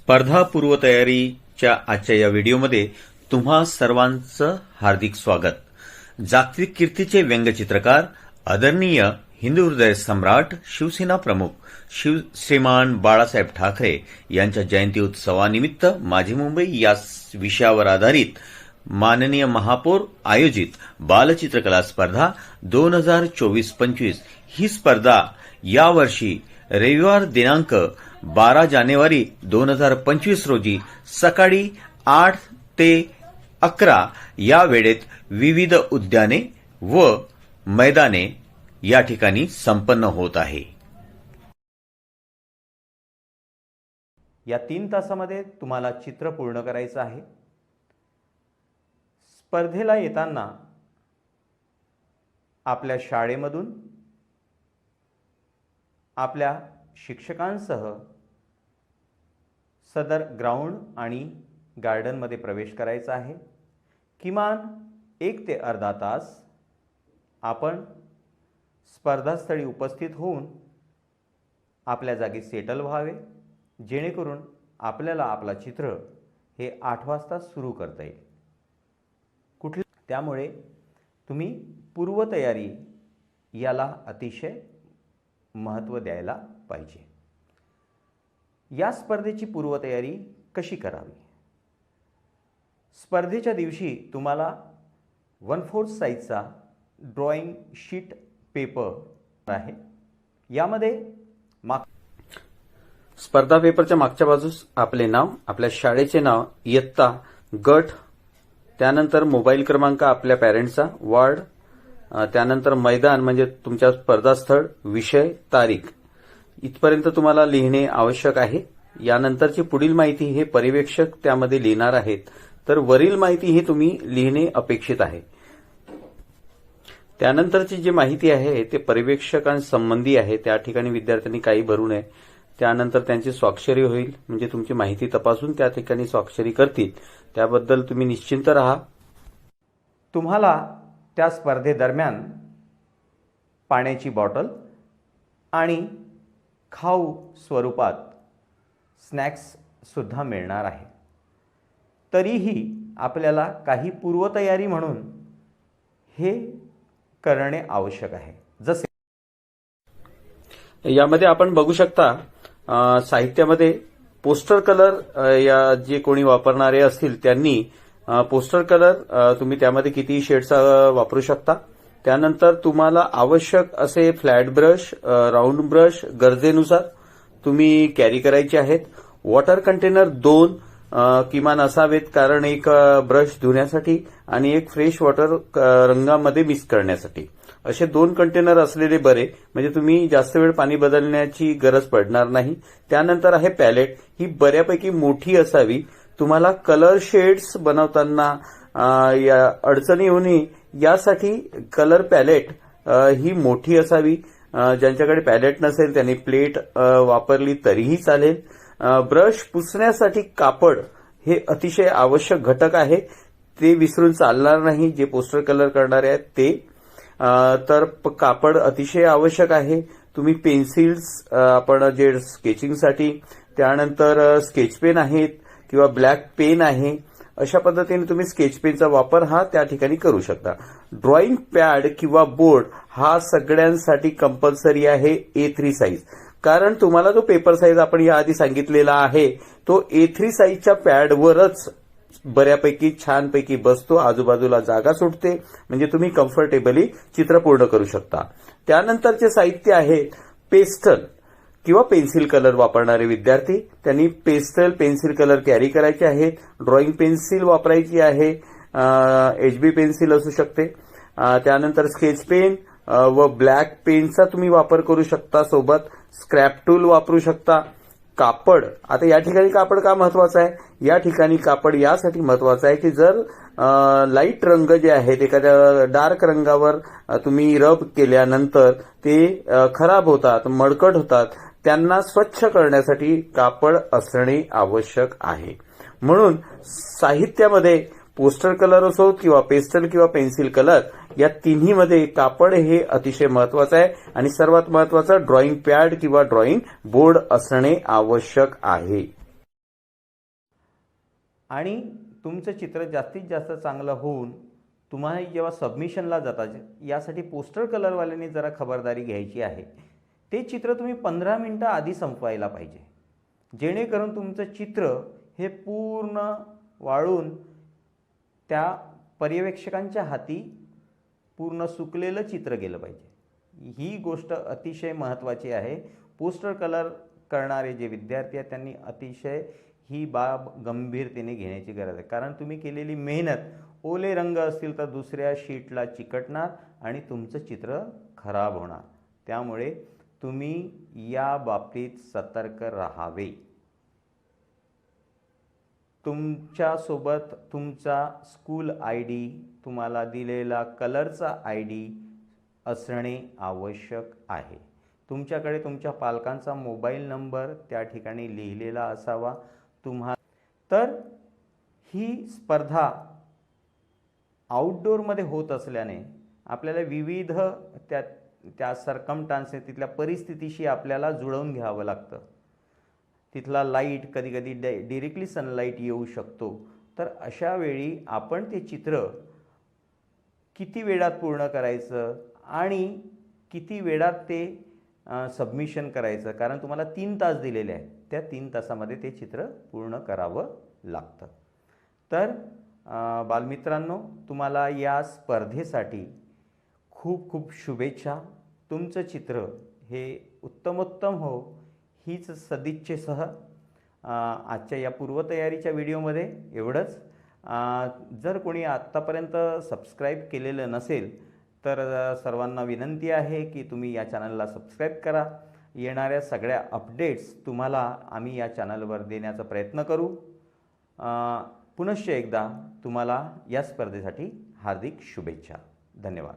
स्पर्धा पूर्वतयारीच्या आजच्या या व्हिडिओमध्ये तुम्हा सर्वांचं हार्दिक स्वागत. जागतिक कीर्तीचे व्यंगचित्रकार, आदरणीय हिंदू हृदय सम्राट, शिवसेना प्रमुख श्रीमान बाळासाहेब ठाकरे यांच्या जयंती उत्सवानिमित्त माझी मुंबई या विषयावर आधारित माननीय महापौर आयोजित बालचित्रकला स्पर्धा 2024-25 ही स्पर्धा यावर्षी रविवार दिनांक 12 जानेवारी 2025 रोजी सकाळी 8 ते 11 या वेळेत विविध उद्याने व मैदाने या ठिकाणी संपन्न होत आहे. या 3 तासामध्ये तुम्हाला चित्र पूर्ण करायचं आहे. स्पर्धेला येताना आपल्या शाळेमधून आपल्या शिक्षकांसह सदर ग्राउंड आणि गार्डनमध्ये प्रवेश करायचा आहे. किमान 1 ते अर्धा तास आपण स्पर्धास्थळी उपस्थित होऊन आपल्या जागी सेटल व्हावे, जेणेकरून आपल्याला आपला चित्र हे 8 वाजता सुरू करता येईल. त्यामुळे तुम्ही पूर्वतयारी याला अतिशय महत्त्व द्यायला पाहिजे. या स्पर्धेची पूर्वतयारी कशी करावी? स्पर्धेच्या दिवशी तुम्हाला 1/4 साईजचा ड्रॉइंग शीट पेपर आहे. यामध्ये स्पर्धा पेपरच्या मागच्या बाजूस आपले नाव, आपल्या शाळेचे नाव, इयत्ता, गट, त्यानंतर मोबाईल क्रमांक आपल्या पॅरेंट्सचा, वार्ड, त्यानंतर मैदान म्हणजे तुमच्या स्पर्धास्थळ, विषय, तारीख इथपर्यंत तुम्हाला लिहिणे आवश्यक आहे. यानंतरची पुढील माहिती हे पर्यवेक्षक त्यामध्ये लिहिणार आहेत, तर वरील माहिती ही तुम्ही लिहिणे अपेक्षित आहे. त्यानंतरची जी माहिती आहे ते पर्यवेक्षकांसंबंधी आहे, त्या ठिकाणी विद्यार्थ्यांनी काही भरू नये. त्यानंतर त्यांची स्वाक्षरी होईल, म्हणजे तुमची माहिती तपासून त्या ठिकाणी स्वाक्षरी करतील. त्याबद्दल तुम्ही निश्चिंत राहा. तुम्हाला त्या स्पर्धेदरम्यान पाण्याची बॉटल आणि खाऊ स्वरूपात स्नॅक्स सुद्धा मिळणार आहे. तरीही आपल्याला काही पूर्वतयारी म्हणून हे करणे आवश्यक आहे. जसे यामध्ये आपण बघू शकता, साहित्यामध्ये पोस्टर कलर या जे कोणी वापरणारे असतील त्यांनी पोस्टर कलर तुम्ही त्यामध्ये किती शेड्स वापरू शकता. त्यानंतर तुम्हाला आवश्यक असे फ्लॅट ब्रश, राऊंड ब्रश गरजेनुसार तुम्ही कॅरी करायचे आहेत. वॉटर कंटेनर 2 किमान असावेत, कारण एक ब्रश धुण्यासाठी आणि एक फ्रेश वॉटर रंगामध्ये मिक्स करण्यासाठी. असे 2 कंटेनर असलेले बरे, म्हणजे तुम्ही जास्त वेळ पाणी बदलण्याची गरज पडणार नाही. त्यानंतर आहे पॅलेट, ही बऱ्यापैकी मोठी असावी. तुम्हाला कलर शेड्स बनवताना या अडचणी येऊ नये यासाठी कलर पॅलेट ही मोठी असावी. ज्यांच्याकडे पॅलेट नसेल त्यांनी प्लेट वापरली तरीही चालेल. ब्रश पुसण्यासाठी कापड हे अतिशय आवश्यक घटक आहे, ते विसरून चालणार नाही. जे पोस्टर कलर करणारे आहेत ते तर कापड अतिशय आवश्यक आहे. तुम्ही पेन्सिल्स आपण जे स्केचिंगसाठी, त्यानंतर स्केच पेन आहेत किंवा ब्लॅक पेन आहे, अशा पद्धतीने तुम्ही स्केच पेनचा वापर हा त्या ठिकाणी करू शकता. ड्रॉइंग पॅड किंवा बोर्ड हा सगळ्यांसाठी कंपल्सरी आहे A3 साईज, कारण तुम्हाला जो पेपर साईज आपण याआधी सांगितलेला आहे तो A3 साईजच्या पॅडवरच बऱ्यापैकी छानपैकी बसतो, आजूबाजूला जागा सुटते, म्हणजे तुम्ही कम्फर्टेबली चित्र पूर्ण करू शकता. त्यानंतरचे साहित्य आहे पेस्टल किंवा पेन्सिल कलर वापरणारे विद्यार्थी, त्यांनी पेस्टल पेन्सिल कलर कॅरी करायचे आहेत. ड्रॉइंग पेन्सिल वापरायची आहे, HB पेन्सिल असू शकते. त्यानंतर स्केच पेन व ब्लॅक पेनचा तुम्ही वापर करू शकता. सोबत स्क्रॅप टूल वापरू शकता. कापड, आता या ठिकाणी कापड का महत्वाचं आहे? या ठिकाणी कापड यासाठी महत्वाचं आहे की जर लाईट रंग जे आहेत एखाद्या डार्क रंगावर तुम्ही रब केल्यानंतर ते खराब होतात, मळकट होतात, त्यांना स्वच्छ करण्यासाठी कापड असणे आवश्यक आहे. म्हणून साहित्यामध्ये पोस्टर कलर असो किंवा पेस्टल किंवा पेन्सिल कलर या तिन्हीमध्ये कापड हे अतिशय महत्वाचं आहे आणि सर्वात महत्वाचं ड्रॉइंग पॅड किंवा ड्रॉइंग बोर्ड असणे आवश्यक आहे. आणि तुमचं चित्र जास्तीत जास्त चांगलं होऊन तुम्हाला जेव्हा सबमिशनला जाता, यासाठी पोस्टर कलरवाल्यांनी जरा खबरदारी घ्यायची आहे. ते चित्र तुम्ही 15 मिनटं आधी संपवायला पाहिजे, जेणेकरून तुमचं चित्र हे पूर्ण वाळून त्या पर्यवेक्षकांच्या हाती पूर्ण सुकलेलं चित्र गेलं पाहिजे. ही गोष्ट अतिशय महत्त्वाची आहे. पोस्टर कलर करणारे जे विद्यार्थी आहेत त्यांनी अतिशय ही बाब गंभीरतेने घेण्याची गरज आहे. कारण तुम्ही केलेली मेहनत ओले रंग असतील तर दुसऱ्या शीटला चिकटणार आणि तुमचं चित्र खराब होणार. त्यामुळे तुम्ही या बाबतीत सतर्क राहावे. तुमच्यासोबत तुमचा स्कूल ID, तुम्हाला दिलेला कलरचा ID असणे आवश्यक आहे. तुमच्याकडे तुमच्या पालकांचा मोबाईल नंबर त्या ठिकाणी लिहिलेला असावा. तर ही स्पर्धा आउटडोअरमध्ये होत असल्याने आपल्याला विविध त्या सरकमस्टान्सेस, तिथल्या परिस्थितीशी आपल्याला जुळवून घ्यावं लागतं. तिथला लाईट कधीकधी डायरेक्टली सनलाईट येऊ शकतो. तर अशा वेळी आपण ते चित्र किती वेळात पूर्ण करायचं आणि किती वेळात ते सबमिशन करायचं, कारण तुम्हाला 3 तास दिलेले आहेत, त्या 3 तासामध्ये ते चित्र पूर्ण करावं लागतं. तर बालमित्रांनो, तुम्हाला या स्पर्धेसाठी खूप खूप शुभेच्छा. तुमचं चित्र हे उत्तमोत्तम हो, हीच सदिच्छेसह आजच्या या पूर्वतयारीच्या व्हिडिओमध्ये एवढंच. जर कोणी आत्तापर्यंत सबस्क्राईब केलेलं नसेल तर सर्वांना विनंती आहे की तुम्ही या चॅनलला सबस्क्राईब करा. येणाऱ्या सगळ्या अपडेट्स तुम्हाला आम्ही या चॅनलवर देण्याचा प्रयत्न करू. पुनश्च एकदा तुम्हाला या स्पर्धेसाठी हार्दिक शुभेच्छा. धन्यवाद.